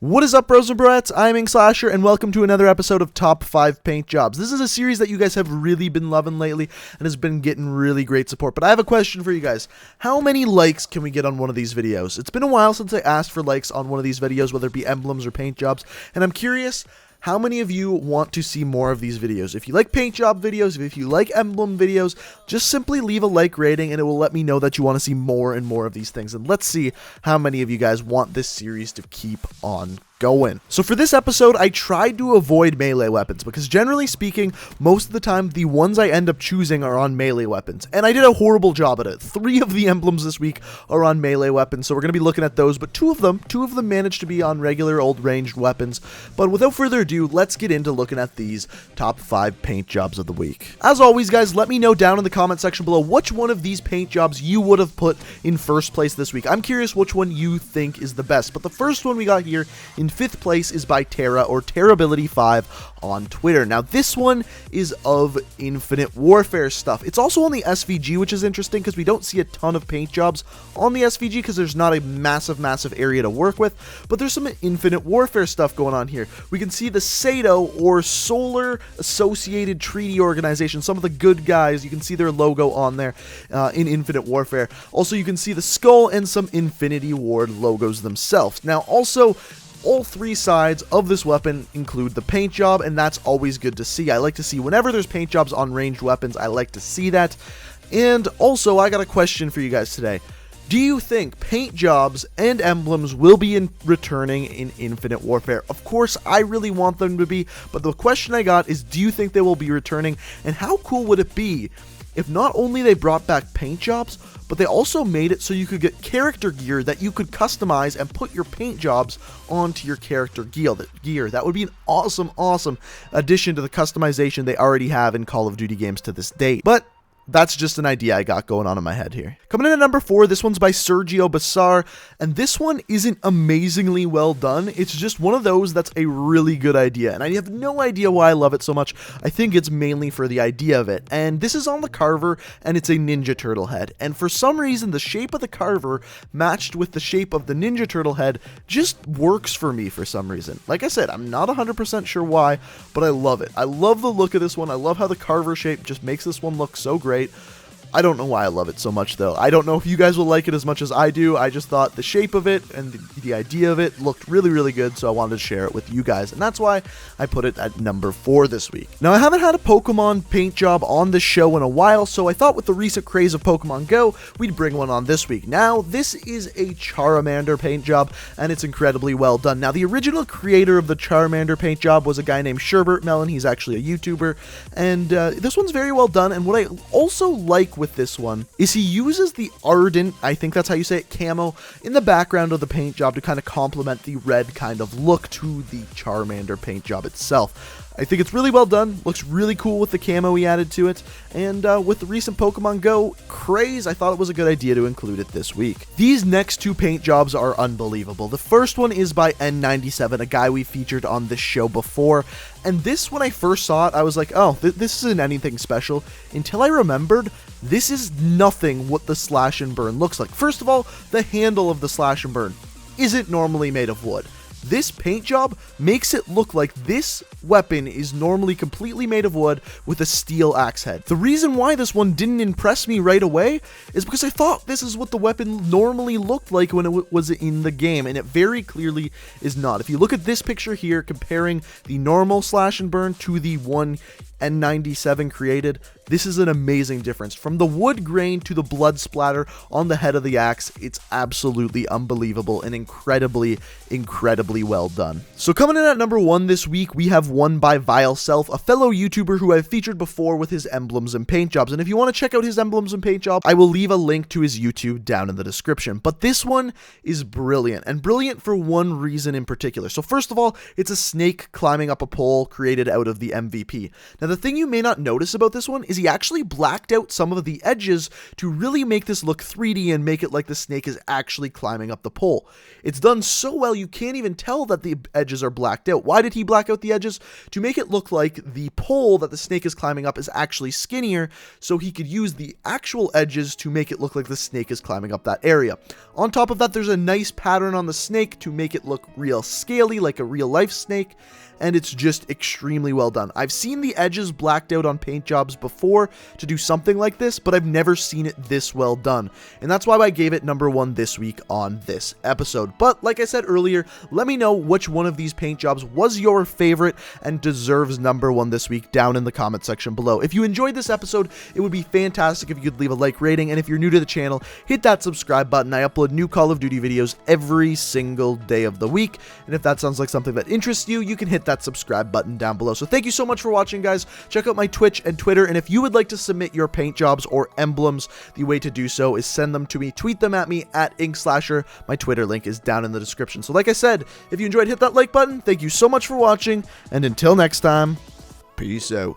What is up, bros and broettes? I'm Inkslasher, and welcome to another episode of Top 5 Paint Jobs. This is a series that you guys have really been loving lately and has been getting really great support. But I have a question for you guys. How many likes can we get on one of these videos? It's been a while since I asked for likes on one of these videos, whether it be emblems or paint jobs, and I'm curious, how many of you want to see more of these videos? If you like paint job videos, if you like emblem videos, just simply leave a like rating and it will let me know that you want to see more and more of these things. And let's see how many of you guys want this series to keep on going. So for this episode, I tried to avoid melee weapons because generally speaking, most of the time, the ones I end up choosing are on melee weapons. And I did a horrible job at it. 3 of the emblems this week are on melee weapons, so we're going to be looking at those, but two of them managed to be on regular old ranged weapons. But without further ado, let's get into looking at these top 5 paint jobs of the week. As always, guys, let me know down in the comment section below which one of these paint jobs you would have put in first place this week. I'm curious which one you think is the best. But the first one we got here in 5th place is by Terra, or Terrability5 on Twitter. Now this one is of Infinite Warfare stuff. It's also on the SVG, which is interesting because we don't see a ton of paint jobs on the SVG because there's not a massive area to work with, but there's some Infinite Warfare stuff going on here. We can see the Sato, or Solar Associated Treaty Organization, some of the good guys. You can see their logo on there in Infinite Warfare. Also, you can see the skull and some Infinity Ward logos themselves. Now also, all 3 sides of this weapon include the paint job, and that's always good to see. I like to see whenever there's paint jobs on ranged weapons, I like to see that. And also, I got a question for you guys today. Do you think paint jobs and emblems will be returning in Infinite Warfare? Of course, I really want them to be, but the question I got is, do you think they will be returning? And how cool would it be if not only they brought back paint jobs, but they also made it so you could get character gear that you could customize and put your paint jobs onto your character gear. That would be an awesome addition to the customization they already have in Call of Duty games to this date. But that's just an idea I got going on in my head here. Coming in at number 4, this one's by Sergio Bassar, and this one isn't amazingly well done. It's just one of those that's a really good idea, and I have no idea why I love it so much. I think it's mainly for the idea of it, and this is on the Carver, and it's a Ninja Turtle head, and for some reason, the shape of the Carver matched with the shape of the Ninja Turtle head just works for me for some reason. Like I said, I'm not 100% sure why, but I love it. I love the look of this one. I love how the Carver shape just makes this one look so great. I don't know why I love it so much, though. I don't know if you guys will like it as much as I do. I just thought the shape of it and the idea of it looked really good, so I wanted to share it with you guys, and that's why I put it at number 4 this week. Now, I haven't had a Pokemon paint job on this show in a while, so I thought with the recent craze of Pokemon Go, we'd bring one on this week. Now, this is a Charmander paint job, and it's incredibly well done. Now, the original creator of the Charmander paint job was a guy named Sherbert Melon. He's actually a YouTuber, and this one's very well done, and what I also like with this one is he uses the Ardent, I think that's how you say it, camo, in the background of the paint job to kind of complement the red kind of look to the Charmander paint job itself. I think it's really well done, looks really cool with the camo he added to it, and with the recent Pokemon Go craze, I thought it was a good idea to include it this week. These next 2 paint jobs are unbelievable. The first one is by N97, a guy we featured on this show before, and this, when I first saw it, I was like, oh, this isn't anything special, until I remembered this is nothing what the Slash and Burn looks like. First of all, the handle of the Slash and Burn isn't normally made of wood. This paint job makes it look like this weapon is normally completely made of wood with a steel axe head. The reason why this one didn't impress me right away is because I thought this is what the weapon normally looked like when it was in the game, and it very clearly is not. If you look at this picture here, comparing the normal Slash and Burn to the one N97 created, this is an amazing difference. From the wood grain to the blood splatter on the head of the axe, it's absolutely unbelievable and incredibly well done. So coming in at number 1 this week, we have one by Vile Self, a fellow YouTuber who I've featured before with his emblems and paint jobs. And if you want to check out his emblems and paint job, I will leave a link to his YouTube down in the description. But this one is brilliant, and brilliant for one reason in particular. So first of all, it's a snake climbing up a pole created out of the MVP. Now the thing you may not notice about this one is he actually blacked out some of the edges to really make this look 3D and make it like the snake is actually climbing up the pole. It's done so well you can't even tell that the edges are blacked out. Why did he black out the edges? To make it look like the pole that the snake is climbing up is actually skinnier, so he could use the actual edges to make it look like the snake is climbing up that area. On top of that, there's a nice pattern on the snake to make it look real scaly, like a real life snake, and it's just extremely well done. I've seen the edges blacked out on paint jobs before to do something like this, but I've never seen it this well done, and that's why I gave it number 1 this week on this episode. But like I said earlier, let me know which one of these paint jobs was your favorite and deserves number 1 this week down in the comment section below. If you enjoyed this episode, it would be fantastic if you could leave a like rating, and if you're new to the channel, hit that subscribe button. I upload new Call of Duty videos every single day of the week, and if that sounds like something that interests you, you can hit that subscribe button down below. So thank you so much for watching, guys. Check out my Twitch and Twitter, and if you would like to submit your paint jobs or emblems, the way to do so is send them to me, tweet them at me at Inkslasher. My Twitter link is down in the description. So like I said, if you enjoyed, hit that like button. Thank you so much for watching, and until next time, peace out.